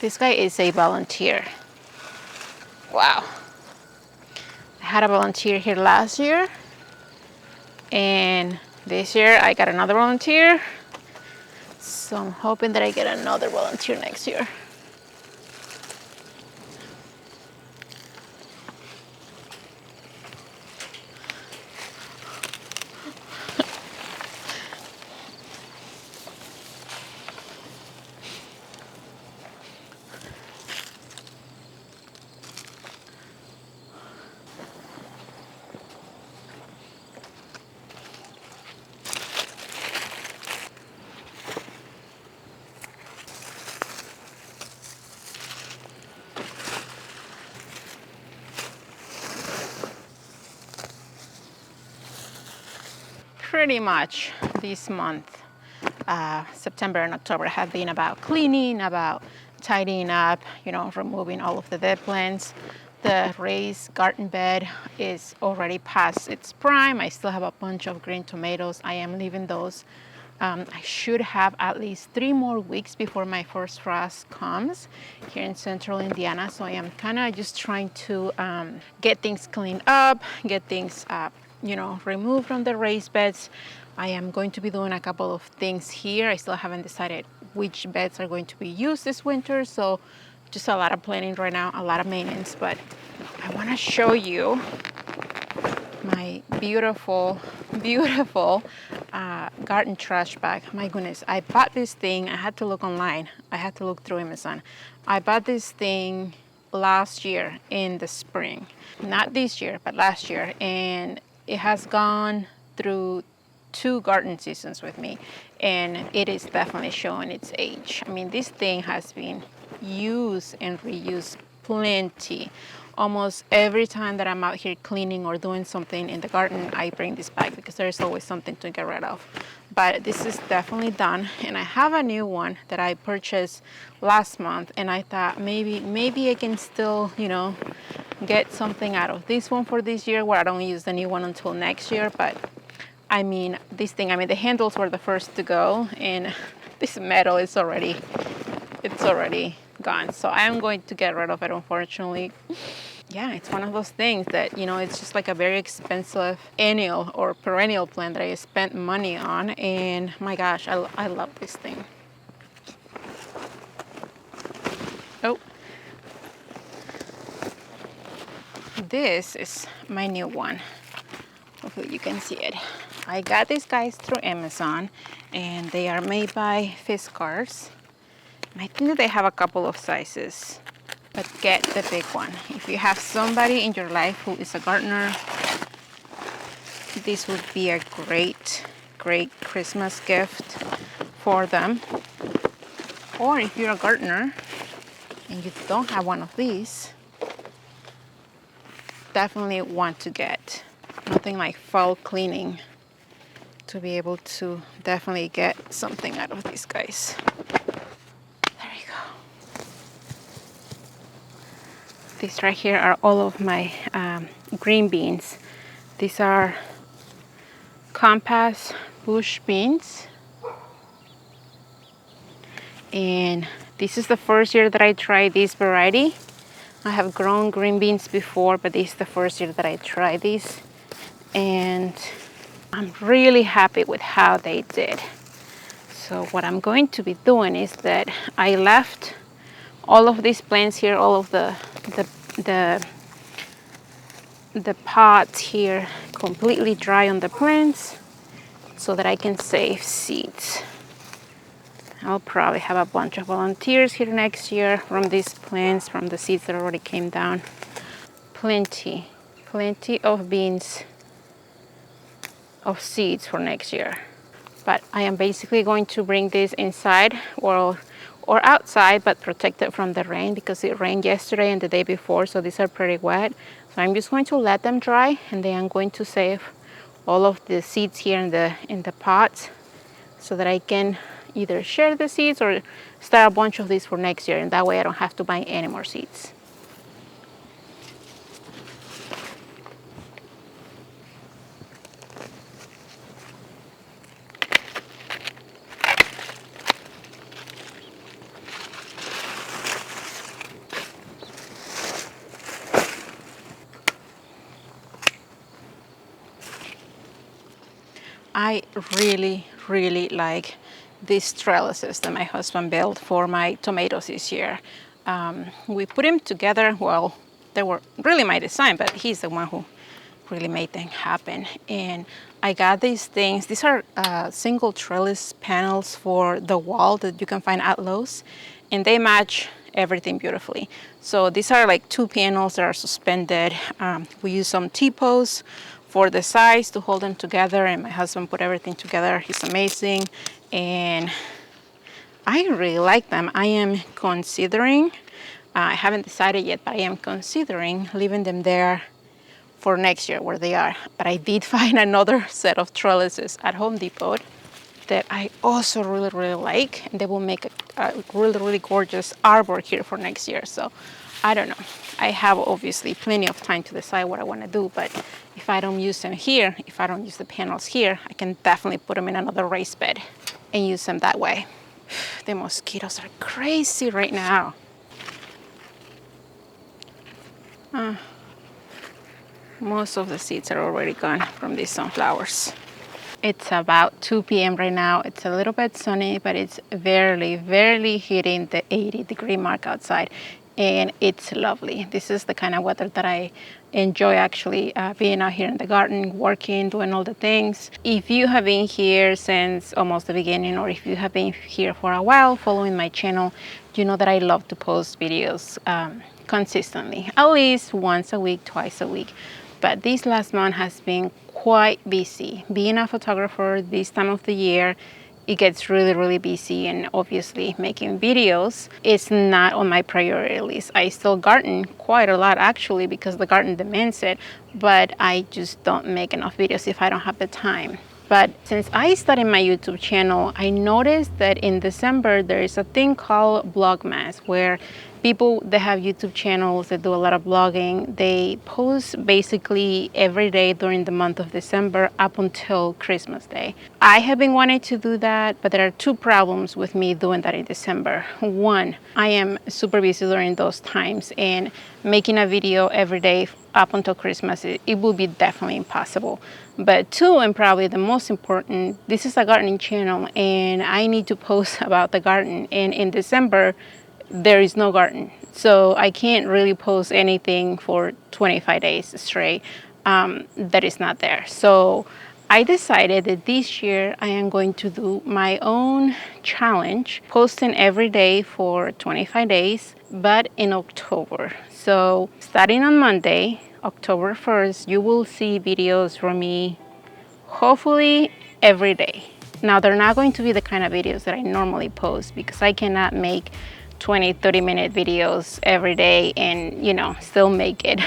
This guy is a volunteer. Wow. I had a volunteer here last year, and this year I got another volunteer. So I'm hoping that I get another volunteer next year. Pretty much this month, September and October, have been about cleaning, about tidying up, you know, removing all of the dead plants. The raised garden bed is already past its prime. I still have a bunch of green tomatoes. I am leaving those. I should have at least 3 more weeks before my first frost comes here in central Indiana. So I am kind of just trying to get things cleaned up, get things you know, removed from the raised beds. I am going to be doing a couple of things here. I still haven't decided which beds are going to be used this winter. So just a lot of planning right now, a lot of maintenance. But I want to show you my beautiful, beautiful garden trash bag. My goodness, I bought this thing. I had to look online. I had to look through Amazon. I bought this thing last year in the spring. Not this year, but last year. And it has gone through 2 garden seasons with me, and it is definitely showing its age. I mean, this thing has been used and reused plenty. Almost every time that I'm out here cleaning or doing something in the garden, I bring this back because there's always something to get rid of. But this is definitely done, and I have a new one that I purchased last month, and I thought maybe I can still, you know, get something out of this one for this year, where I don't use the new one until next year. But I mean, this thing, I mean, the handles were the first to go, and this metal is already gone. So I am going to get rid of it, unfortunately. Yeah, it's one of those things that, you know, it's just like a very expensive annual or perennial plant that I spent money on, and my gosh, I love this thing. Oh, this is my new one. Hopefully you can see it. I got these guys through Amazon, and they are made by FAVES. I think that they have a couple of sizes, but get the big one. If you have somebody in your life who is a gardener, this would be a great Christmas gift for them. Or if you're a gardener and you don't have one of these, definitely want to get. Nothing like fall cleaning to be able to definitely get something out of these guys. There you go. These right here are all of my green beans. These are Compass bush beans. And this is the first year that I tried this variety. I have grown green beans before, but this is the first year that I tried these. And I'm really happy with how they did. So what I'm going to be doing is that I left all of these plants here, all of the pots here completely dry on the plants so that I can save seeds. I'll probably have a bunch of volunteers here next year from these plants, from the seeds that already came down. Plenty of beans, of seeds for next year. But I am basically going to bring this inside or outside, but protected from the rain because it rained yesterday and the day before, so these are pretty wet. So I'm just going to let them dry, and then I'm going to save all of the seeds here in the pots so that I can either share the seeds or start a bunch of these for next year, and that way I don't have to buy any more seeds. I really like these trellises that my husband built for my tomatoes this year. We put them together. Well, they were really my design, but he's the one who really made them happen. And I got these things. These are single trellis panels for the wall that you can find at Lowe's, and they match everything beautifully. So these are like 2 panels that are suspended. We use some T-posts for the sides to hold them together, and my husband put everything together. He's amazing, and I really like them. I am considering, I haven't decided yet, but I am considering leaving them there for next year where they are. But I did find another set of trellises at Home Depot that I also really like, and they will make a really gorgeous artwork here for next year. So I don't know. I have obviously plenty of time to decide what I want to do, but if I don't use them here, if I don't use the panels here, I can definitely put them in another raised bed and use them that way. The mosquitoes are crazy right now. Most of the seeds are already gone from these sunflowers. It's about 2 p.m. right now. It's a little bit sunny, but it's barely hitting the 80-degree mark outside, and it's lovely. This is the kind of weather that I enjoy, actually, being out here in the garden, working, doing all the things. If you have been here since almost the beginning, or if you have been here for a while following my channel, you know that I love to post videos consistently, at least once a week, twice a week. But this last month has been quite busy. Being a photographer this time of the year, it gets really busy, and obviously making videos is not on my priority list. I still garden quite a lot, actually, because the garden demands it, but I just don't make enough videos if I don't have the time. But since I started my YouTube channel, I noticed that in December there is a thing called Vlogmas, where people that have YouTube channels that do a lot of blogging, they post basically every day during the month of December up until Christmas Day. I have been wanting to do that, but there are 2 problems with me doing that in December. One, I am super busy during those times, and making a video every day up until Christmas, it will be definitely impossible. But 2, and probably the most important, this is a gardening channel, and I need to post about the garden, and in December, there is no garden, so I can't really post anything for 25 days straight that is not there. So I decided that this year I am going to do my own challenge, posting every day for 25 days, but in October. So starting on Monday, October 1st, you will see videos from me, hopefully every day. Now, they're not going to be the kind of videos that I normally post, because I cannot make 20-30-minute videos every day and, you know, still make it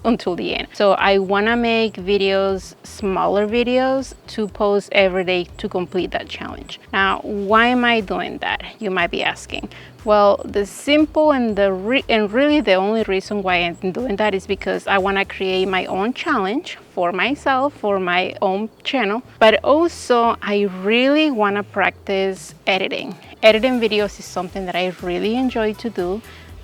until the end. So I want to make videos, smaller videos, to post every day to complete that challenge. Now, why am I doing that, you might be asking? Well, the simple and really the only reason why I'm doing that is because I want to create my own challenge for myself, for my own channel, but also I really want to practice editing. Editing videos is something that I really enjoy to do,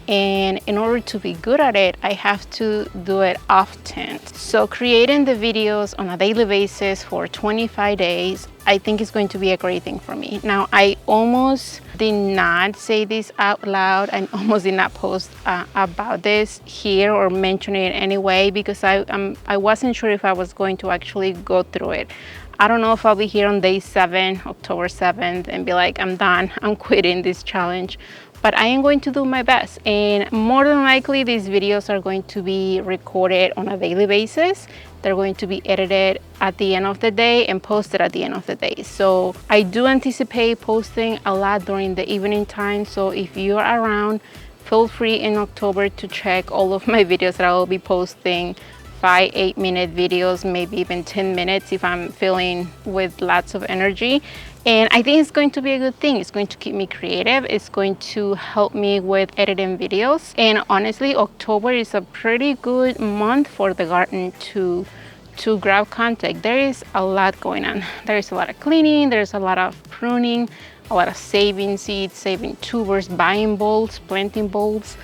and in order to be good at it, I have to do it often. So creating the videos on a daily basis for 25 days, I think is going to be a great thing for me. Now, I almost did not say this out loud and almost did not post about this here or mention it anyway, because I wasn't sure if I was going to actually go through it. I don't know if I'll be here on day 7, October 7th, and be like, I'm done, I'm quitting this challenge. But I am going to do my best, and more than likely these videos are going to be recorded on a daily basis. They're going to be edited at the end of the day and posted at the end of the day. So I do anticipate posting a lot during the evening time. So if you're around, feel free in October to check all of my videos that I will be posting. 5-8-minute videos, maybe even 10 minutes if I'm feeling with lots of energy. And I think it's going to be a good thing. It's going to keep me creative. It's going to help me with editing videos. And honestly, October is a pretty good month for the garden to grab contact. There is a lot going on. There is a lot of cleaning, there's a lot of pruning, a lot of saving seeds, saving tubers, buying bulbs, planting bulbs,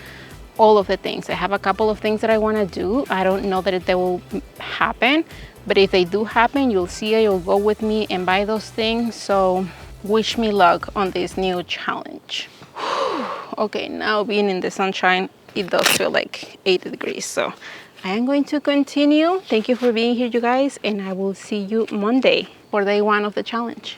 all of the things. I have a couple of things that I want to do. I don't know that they will happen, But if they do happen, you'll see it, you'll go with me and buy those things. So wish me luck on this new challenge. Okay, now being in the sunshine, it does feel like 80 degrees. So I am going to continue. Thank you for being here, you guys, and I will see you Monday for day 1 of the challenge.